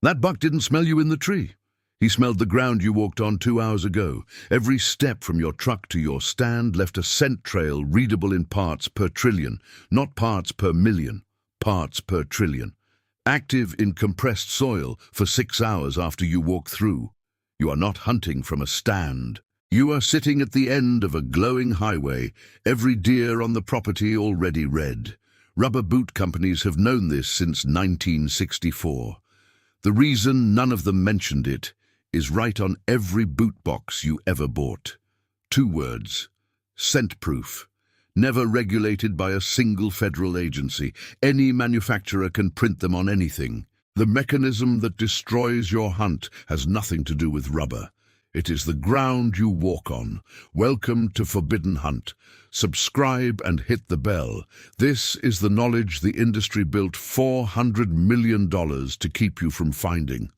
That buck didn't smell you in the tree. He smelled the ground you walked on 2 hours ago. Every step from your truck to your stand left a scent trail readable in parts per trillion, not parts per million, parts per trillion. Active in compressed soil for 6 hours after you walk through. You are not hunting from a stand. You are sitting at the end of a glowing highway, every deer on the property already red. Rubber boot companies have known this since 1964. The reason none of them mentioned it is right on every boot box you ever bought. 2 words: scent-proof. Never regulated by a single federal agency. Any manufacturer can print them on anything. The mechanism that destroys your hunt has nothing to do with rubber. It is the ground you walk on. Welcome to Forbidden Hunt. Subscribe and hit the bell. This is the knowledge the industry built $400 million to keep you from finding.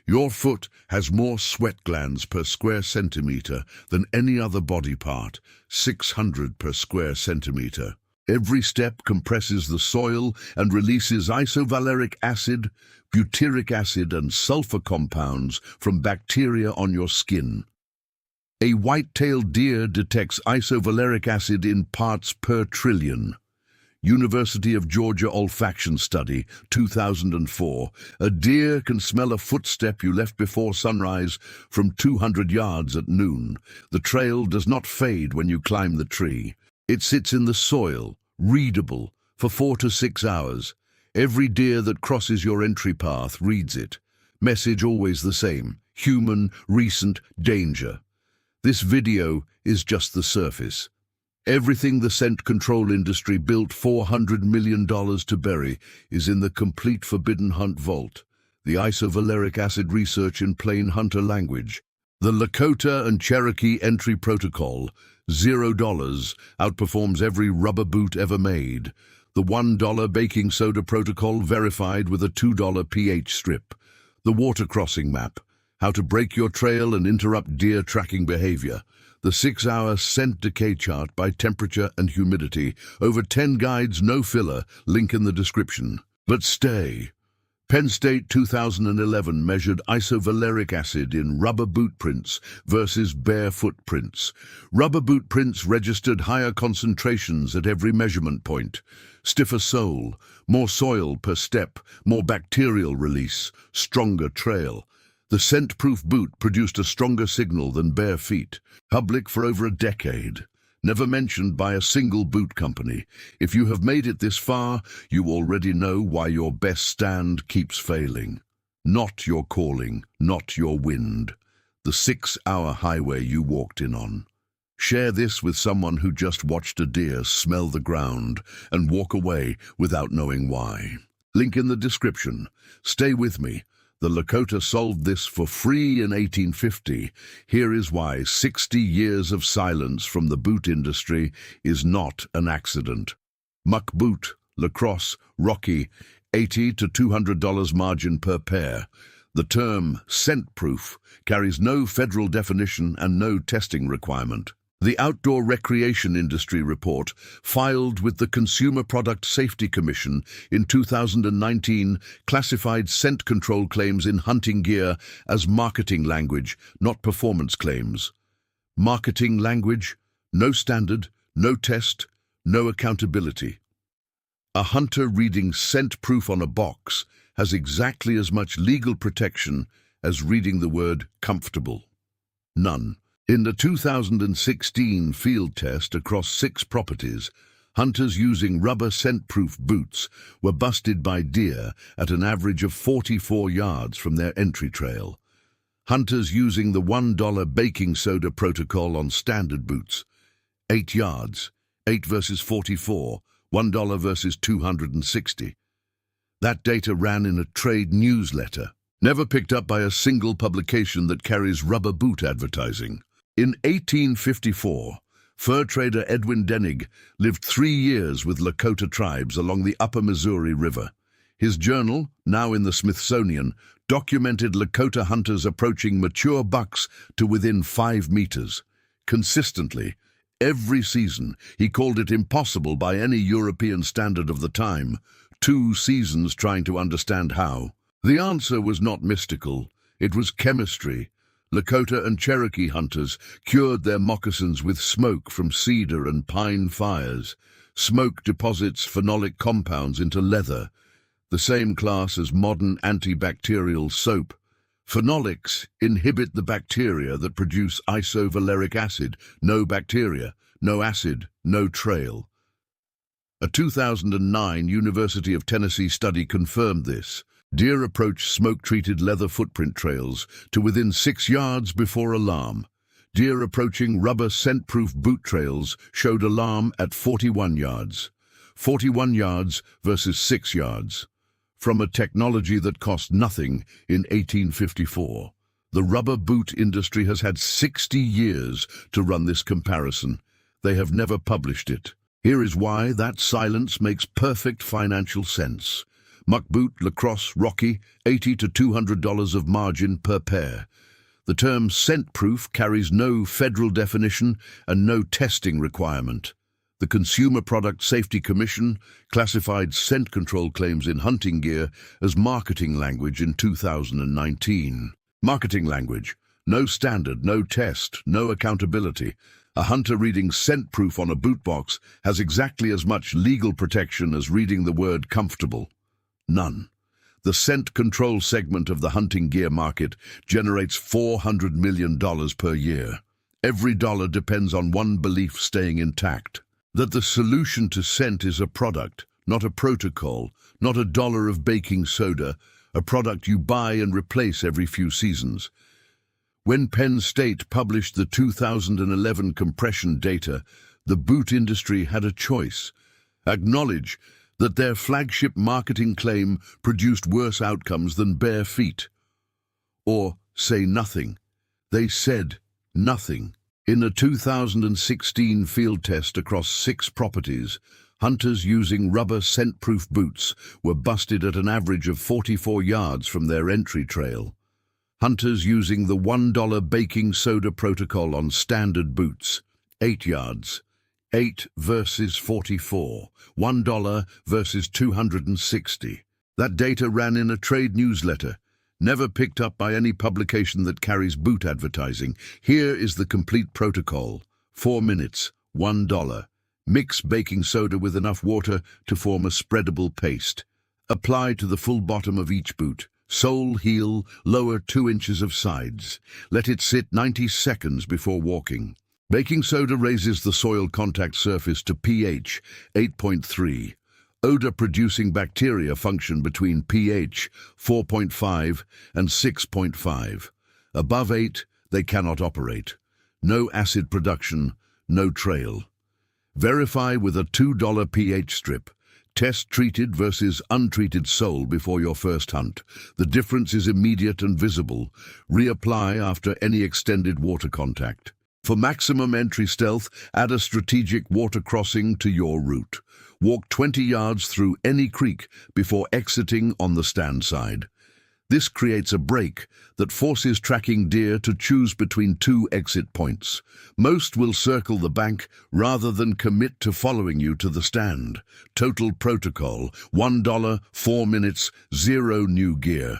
Your foot has more sweat glands per square centimeter than any other body part, 600 per square centimeter. Every step compresses the soil and releases isovaleric acid, butyric acid, and sulfur compounds from bacteria on your skin. A white-tailed deer detects isovaleric acid in parts per trillion. University of Georgia Olfaction Study, 2004. A deer can smell a footstep you left before sunrise from 200 yards at noon. The trail does not fade when you climb the tree. It sits in the soil, readable, for 4 to 6 hours. Every deer that crosses your entry path reads it. Message always the same: human, recent, danger. This video is just the surface. Everything the scent control industry built $400 million to bury is in the complete Forbidden Hunt vault. The isovaleric acid research in plain hunter language. The Lakota and Cherokee entry protocol, $0, outperforms every rubber boot ever made. The $1 baking soda protocol verified with a $2 pH strip. The water crossing map, how to break your trail and interrupt deer tracking behavior. The 6-hour scent decay chart by temperature and humidity. Over 10 guides, no filler, link in the description. But stay. Penn State 2011 measured isovaleric acid in rubber boot prints versus bare footprints. Rubber boot prints registered higher concentrations at every measurement point. Stiffer sole, more soil per step, more bacterial release, stronger trail. The scent-proof boot produced a stronger signal than bare feet. Public for over a decade. Never mentioned by a single boot company. If you have made it this far, you already know why your best stand keeps failing. Not your calling, not your wind. The 6-hour highway you walked in on. Share this with someone who just watched a deer smell the ground and walk away without knowing why. Link in the description. Stay with me. The Lakota solved this for free in 1850. Here is why 60 years of silence from the boot industry is not an accident. Muck boot, lacrosse, Rocky, $80 to $200 margin per pair. The term scent-proof carries no federal definition and no testing requirement. The Outdoor Recreation Industry Report, filed with the Consumer Product Safety Commission in 2019, classified scent control claims in hunting gear as marketing language, not performance claims. Marketing language, no standard, no test, no accountability. A hunter reading scent-proof on a box has exactly as much legal protection as reading the word comfortable. None. In the 2016 field test across 6 properties, hunters using rubber scent-proof boots were busted by deer at an average of 44 yards from their entry trail. Hunters using the $1 baking soda protocol on standard boots, 8 yards, 8 versus 44, $1 versus 260. That data ran in a trade newsletter, never picked up by a single publication that carries rubber boot advertising. In 1854, fur trader Edwin Denig lived 3 years with Lakota tribes along the upper Missouri River. His journal, now in the Smithsonian, documented Lakota hunters approaching mature bucks to within 5 meters. Consistently, every season, he called it impossible by any European standard of the time. 2 seasons trying to understand how. The answer was not mystical, it was chemistry. Lakota and Cherokee hunters cured their moccasins with smoke from cedar and pine fires. Smoke deposits phenolic compounds into leather, the same class as modern antibacterial soap. Phenolics inhibit the bacteria that produce isovaleric acid. No bacteria, no acid, no trail. A 2009 University of Tennessee study confirmed this. Deer approached smoke-treated leather footprint trails to within 6 yards before alarm. Deer approaching rubber scent-proof boot trails showed alarm at 41 yards. 41 yards versus 6 yards. From a technology that cost nothing in 1854. The rubber boot industry has had 60 years to run this comparison. They have never published it. Here is why that silence makes perfect financial sense. Muck boot, lacrosse, Rocky, $80 to $200 of margin per pair. The term scent-proof carries no federal definition and no testing requirement. The Consumer Product Safety Commission classified scent control claims in hunting gear as marketing language in 2019. Marketing language. No standard, no test, no accountability. A hunter reading scent-proof on a boot box has exactly as much legal protection as reading the word comfortable. None. The scent control segment of the hunting gear market generates $400 million per year. Every dollar depends on one belief staying intact. That the solution to scent is a product, not a protocol, not a dollar of baking soda, a product you buy and replace every few seasons. When Penn State published the 2011 compression data, the boot industry had a choice. Acknowledge that their flagship marketing claim produced worse outcomes than bare feet. Or say nothing. They said nothing. In a 2016 field test across 6 properties, hunters using rubber scent-proof boots were busted at an average of 44 yards from their entry trail. Hunters using the $1 baking soda protocol on standard boots, 8 yards. 8 versus 44, $1 versus 260. That data ran in a trade newsletter, never picked up by any publication that carries boot advertising. Here is the complete protocol. 4 minutes, $1. Mix baking soda with enough water to form a spreadable paste. Apply to the full bottom of each boot. Sole, heel, lower 2 inches of sides. Let it sit 90 seconds before walking. Baking soda raises the soil contact surface to pH 8.3. Odor-producing bacteria function between pH 4.5 and 6.5. Above 8, they cannot operate. No acid production, no trail. Verify with a $2 pH strip. Test treated versus untreated sole before your first hunt. The difference is immediate and visible. Reapply after any extended water contact. For maximum entry stealth, add a strategic water crossing to your route. Walk 20 yards through any creek before exiting on the stand side. This creates a break that forces tracking deer to choose between 2 exit points. Most will circle the bank rather than commit to following you to the stand. Total protocol, $1, 4 minutes, 0 new gear.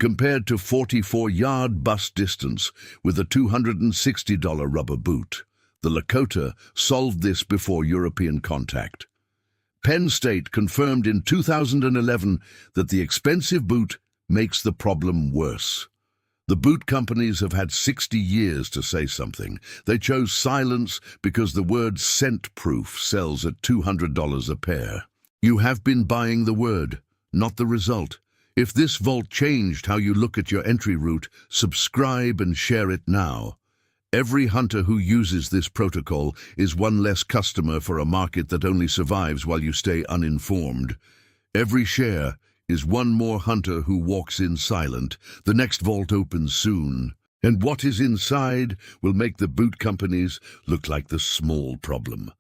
Compared to 44-yard bust distance with a $260 rubber boot. The Lakota solved this before European contact. Penn State confirmed in 2011 that the expensive boot makes the problem worse. The boot companies have had 60 years to say something. They chose silence because the word scent-proof sells at $200 a pair. You have been buying the word, not the result. If this vault changed how you look at your entry route, subscribe and share it now. Every hunter who uses this protocol is one less customer for a market that only survives while you stay uninformed. Every share is one more hunter who walks in silent. The next vault opens soon. And what is inside will make the boot companies look like the small problem.